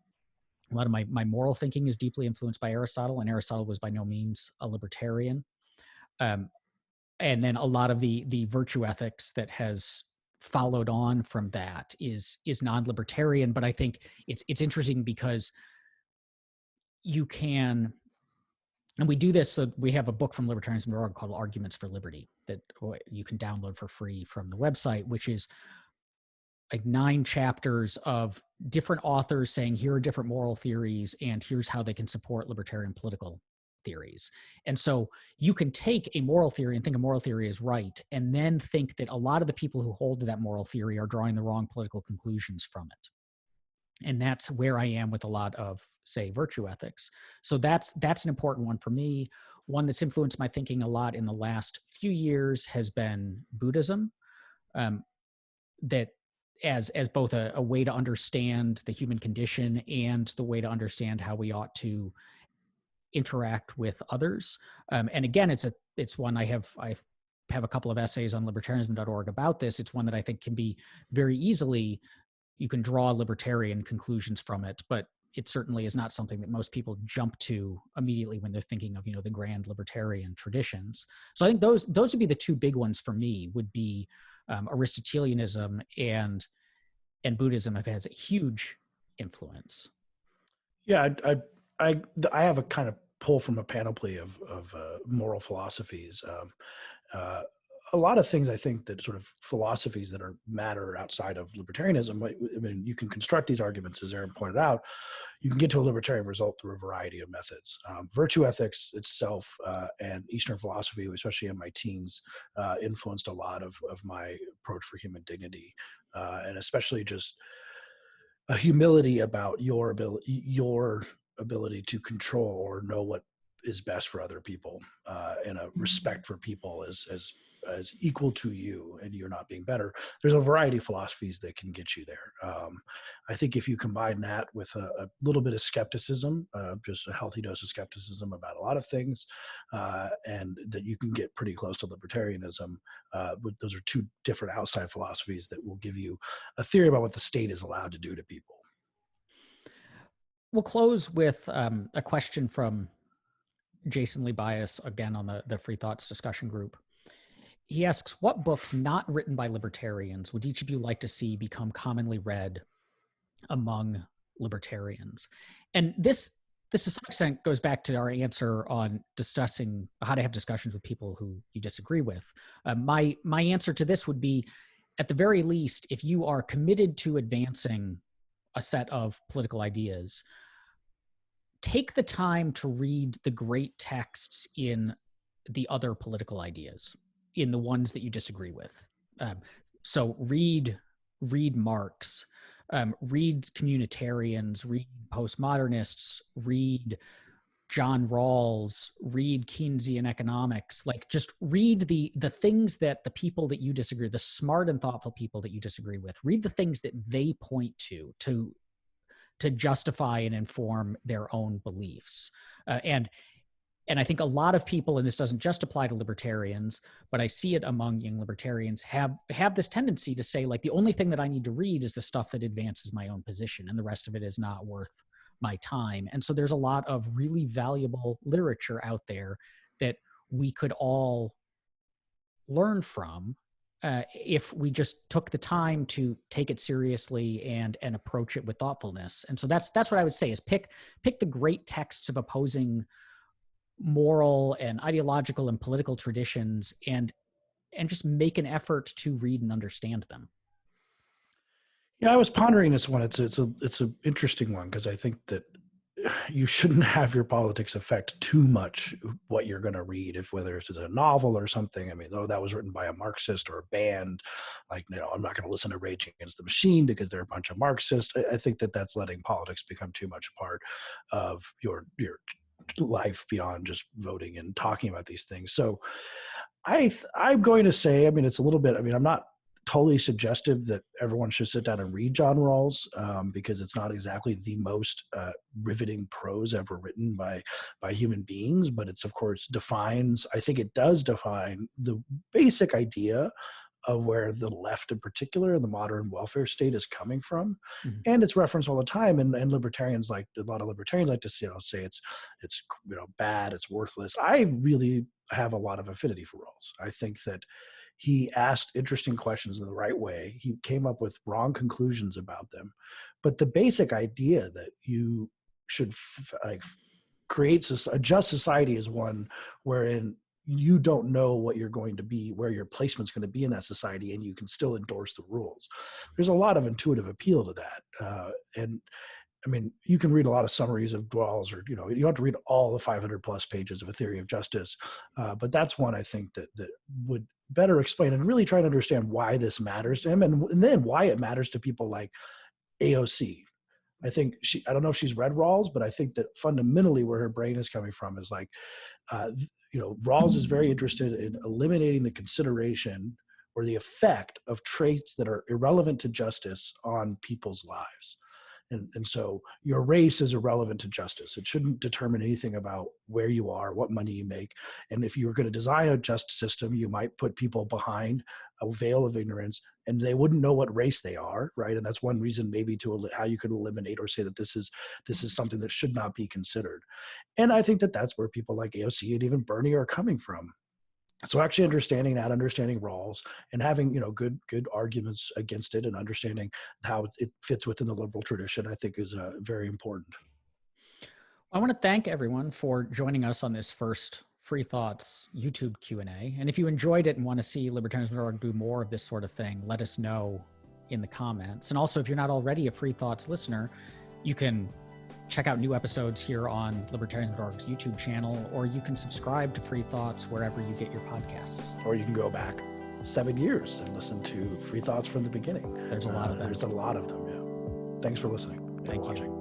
A lot of my moral thinking is deeply influenced by Aristotle, and Aristotle was by no means a libertarian. Um, and then a lot of the virtue ethics that has followed on from that is non-libertarian. But I think it's interesting because you can, and we do this. So we have a book from Libertarianism.org called Arguments for Liberty that you can download for free from the website, which is like 9 chapters of different authors saying, here are different moral theories, and here's how they can support libertarian political theories. And so you can take a moral theory and think a moral theory is right, and then think that a lot of the people who hold to that moral theory are drawing the wrong political conclusions from it. And that's where I am with a lot of, say, virtue ethics. So that's an important one for me. One that's influenced my thinking a lot in the last few years has been Buddhism. Um, that as both a way to understand the human condition and the way to understand how we ought to interact with others. And again, it's one I have a couple of essays on Libertarianism.org about this. It's one that I think can be very easily, you can draw libertarian conclusions from it, but it certainly is not something that most people jump to immediately when they're thinking of, the grand libertarian traditions. So I think those would be the two big ones for me, would be Aristotelianism and Buddhism have has a huge influence. Yeah, I have a kind of pull from a panoply of moral philosophies. A lot of things I think that sort of philosophies that are matter outside of libertarianism. I mean, you can construct these arguments, as Aaron pointed out. You can get to a libertarian result through a variety of methods. Virtue ethics itself and Eastern philosophy, especially in my teens, influenced a lot of my approach for human dignity, and especially just a humility about your ability to control or know what is best for other people, and a respect for people as equal to you, and you're not being better. There's a variety of philosophies that can get you there. I think if you combine that with a little bit of skepticism, just a healthy dose of skepticism about a lot of things, and that you can get pretty close to libertarianism. Those are two different outside philosophies that will give you a theory about what the state is allowed to do to people. We'll close with a question from Jason Lee Bias, again on the Free Thoughts discussion group. He asks, what books not written by libertarians would each of you like to see become commonly read among libertarians? And this to some extent goes back to our answer on discussing how to have discussions with people who you disagree with. My answer to this would be, at the very least, if you are committed to advancing a set of political ideas, take the time to read the great texts in the other political ideas, in the ones that you disagree with. So read Marx, read communitarians, read postmodernists, read John Rawls, read Keynesian economics. Like, just read the things that the people that you disagree, the smart and thoughtful people that you disagree with, read the things that they point to justify and inform their own beliefs. And I think a lot of people, and this doesn't just apply to libertarians, but I see it among young libertarians, have this tendency to say, like, the only thing that I need to read is the stuff that advances my own position, and the rest of it is not worth my time. And so there's a lot of really valuable literature out there that we could all learn from, if we just took the time to take it seriously and approach it with thoughtfulness. And so that's what I would say, is pick the great texts of opposing moral and ideological and political traditions, and just make an effort to read and understand them. Yeah, I was pondering this one. It's an interesting one, because I think that you shouldn't have your politics affect too much what you're going to read, if whether it's a novel or something. I mean, that was written by a Marxist or a band, like, I'm not going to listen to Rage Against the Machine because they're a bunch of Marxists. I think that that's letting politics become too much a part of your life beyond just voting and talking about these things. So I'm going to say, I mean, it's a little bit, I mean, I'm not totally suggestive that everyone should sit down and read John Rawls, because it's not exactly the most riveting prose ever written by human beings, but it's, of course, I think it does define the basic idea of where the left in particular, the modern welfare state, is coming from. Mm-hmm. And it's referenced all the time. And libertarians, like a lot of libertarians, like to say it's bad, it's worthless. I really have a lot of affinity for Rawls. I think that he asked interesting questions in the right way. He came up with wrong conclusions about them. But the basic idea that you should adjust society is one wherein you don't know what you're going to be, where your placement's going to be in that society, and you can still endorse the rules. There's a lot of intuitive appeal to that. And I mean, you can read a lot of summaries of Rawls, or, you don't have to read all the 500 plus pages of A Theory of Justice. But that's one I think that would better explain and really try to understand why this matters to him, and then why it matters to people like AOC, I think I don't know if she's read Rawls, but I think that fundamentally where her brain is coming from is like, Rawls is very interested in eliminating the consideration or the effect of traits that are irrelevant to justice on people's lives. And so your race is irrelevant to justice. It shouldn't determine anything about where you are, what money you make. And if you were going to design a just system, you might put people behind a veil of ignorance and they wouldn't know what race they are, right? And that's one reason maybe how you could eliminate or say that this is something that should not be considered. And I think that that's where people like AOC and even Bernie are coming from. So actually understanding Rawls and having, good arguments against it and understanding how it fits within the liberal tradition, I think is very important. I want to thank everyone for joining us on this first Free Thoughts YouTube Q&A. And if you enjoyed it and want to see Libertarianism.org do more of this sort of thing, let us know in the comments. And also, if you're not already a Free Thoughts listener, you can check out new episodes here on Libertarianism.org's YouTube channel, or you can subscribe to Free Thoughts wherever you get your podcasts. Or you can go back 7 years and listen to Free Thoughts from the beginning. There's a lot of them. There's a lot of them, yeah. Thanks for listening. Thank you.